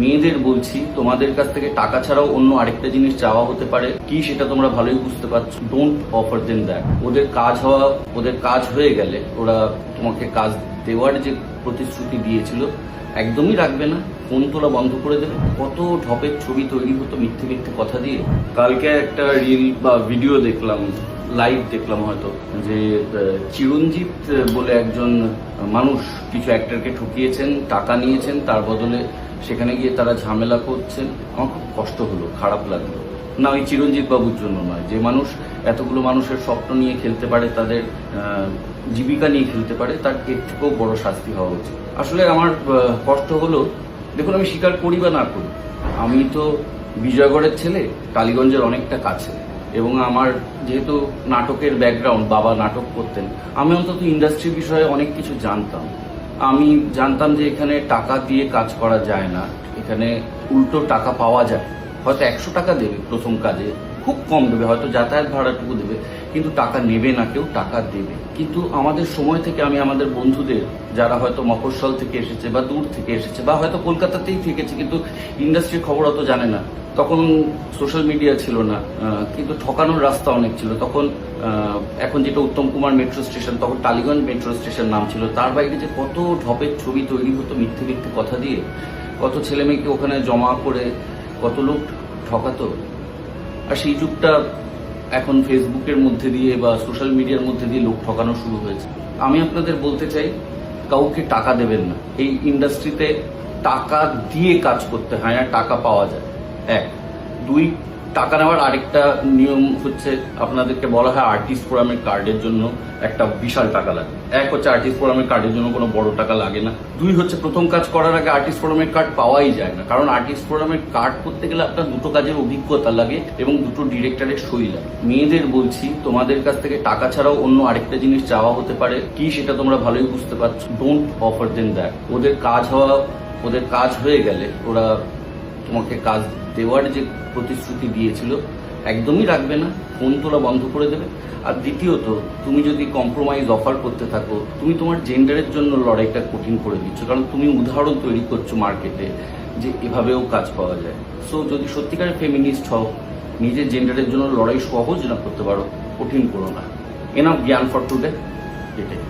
মেয়েদের বলছি, তোমাদের কাছ থেকে টাকা ছাড়াও অন্য আরেকটা জিনিস চাওয়া হতে পারে কি, সেটা তোমরা ভালোই বুঝতে পারছো। Don't offer them that. ওদের কাজ হয়ে গেলে ওরা তোমাকে কাজ দেওয়ার যে প্রতিশ্রুতি দিয়েছিল একদমই রাখবে না, ফোন তোলা বন্ধ করে দেবে। কত ঢপের ছবি তৈরি হতো মিথ্যে মিথ্যে কথা দিয়ে। কালকে একটা রিল বা ভিডিও দেখলাম, লাইভ দেখলাম হয়তো, যে চিরঞ্জিত বলে একজন মানুষ কিছু অ্যাক্টরকে ঠকিয়েছেন, টাকা নিয়েছেন, তার বদলে সেখানে গিয়ে তারা ঝামেলা করছেন। আমার খুব কষ্ট হলো, খারাপ লাগলো। না, ওই চিরঞ্জিত বাবুর জন্য নয়, যে মানুষ এতগুলো মানুষের স্বপ্ন নিয়ে খেলতে পারে, তাদের জীবিকা নিয়ে খেলতে পারে, তার এর থেকেও বড় শাস্তি হওয়া উচিত। আসলে আমার কষ্ট হলো, দেখুন আমি স্বীকার করি বা না করি, আমি তো বিজয়গড়ের ছেলে, টালিগঞ্জের অনেকটা কাছে, এবং আমার যেহেতু নাটকের ব্যাকগ্রাউন্ড, বাবা নাটক করতেন, আমি অন্তত ইন্ডাস্ট্রি বিষয়ে অনেক কিছু জানতাম। আমি জানতাম যে এখানে টাকা দিয়ে কাজ করা যায় না, এখানে উল্টো টাকা পাওয়া যায়। হয়তো 100 টাকা দেবে প্রথম কাজে, খুব কম দেবে, হয়তো যাতায়াত ভাড়াটুকু দেবে, কিন্তু টাকা নেবে না কেউ, টাকা দেবে। কিন্তু আমাদের সময় থেকে আমি আমাদের বন্ধুদের, যারা হয়তো মফস্বল থেকে এসেছে বা দূর থেকে এসেছে বা হয়তো কলকাতাতেই থেকেছে কিন্তু ইন্ডাস্ট্রির খবর অত জানে না, তখন সোশ্যাল মিডিয়া ছিল না, কিন্তু ঠকানোর রাস্তা অনেক ছিল তখন। এখন যেটা উত্তম কুমার মেট্রো স্টেশন, তখন টালিগঞ্জ মেট্রো স্টেশন নাম ছিল। তার বাইরে যে কত ঢপের ছবি তৈরি হতো মিথ্যে মিথ্যে কথা দিয়ে, কত ছেলে মেয়েকে ওখানে জমা করে কত লোক ঠকাতো। আর সেই যুগটা এখন ফেসবুকের মধ্যে দিয়ে বা সোশ্যাল মিডিয়ার মধ্যে দিয়ে লোক ঠকানো শুরু হয়েছে। আমি আপনাদের বলতে চাই, কাউকে টাকা দেবেন না। এই ইন্ডাস্ট্রিতে টাকা দিয়ে কাজ করতে হয় না, টাকা পাওয়া যায়। 1, 2, টাকা নেওয়ার আরেকটা নিয়ম হচ্ছে, আপনাদেরকে বলা হয় আর্টিস্ট ফোরামের কার্ডের জন্য একটা বিশাল টাকা লাগে। 1 হচ্ছে আর্টিস্ট ফোরামের কার্ডের জন্য কোনো বড় টাকা লাগে না। 2 হচ্ছে প্রথম কাজ করার আগে আর্টিস্ট ফোরামের কার্ড পাওয়াই যায় না, কারণ আর্টিস্ট ফোরামের কার্ড করতে গেলে আপনার 2টো কাজের অভিজ্ঞতা লাগে এবং 2টো ডিরেক্টরের সই লাগে। মেয়েদের বলছি, তোমাদের কাছ থেকে টাকা ছাড়াও অন্য আরেকটা জিনিস চাওয়া হতে পারে কি, সেটা তোমরা ভালোই বুঝতে পারছো। Don't offer them that. ওদের কাজ হয়ে গেলে ওরা তোমাকে কাজ দেওয়ার যে প্রতিশ্রুতি দিয়েছিল একদমই রাখবে না, ফোন তোলা বন্ধ করে দেবে। আর দ্বিতীয়ত, তুমি যদি কম্প্রোমাইজ অফার করতে থাকো, তুমি তোমার জেন্ডারের জন্য লড়াইটা কঠিন করে দিচ্ছ, কারণ তুমি উদাহরণ তৈরি করছো মার্কেটে যে এভাবেও কাজ পাওয়া যায়। সো যদি সত্যিকারের ফেমিনিস্ট হও, নিজের জেন্ডারের জন্য লড়াই সহজ না করতে পারো, কঠিন করো না। এনাফ জ্ঞান ফর টুডে, এটাই।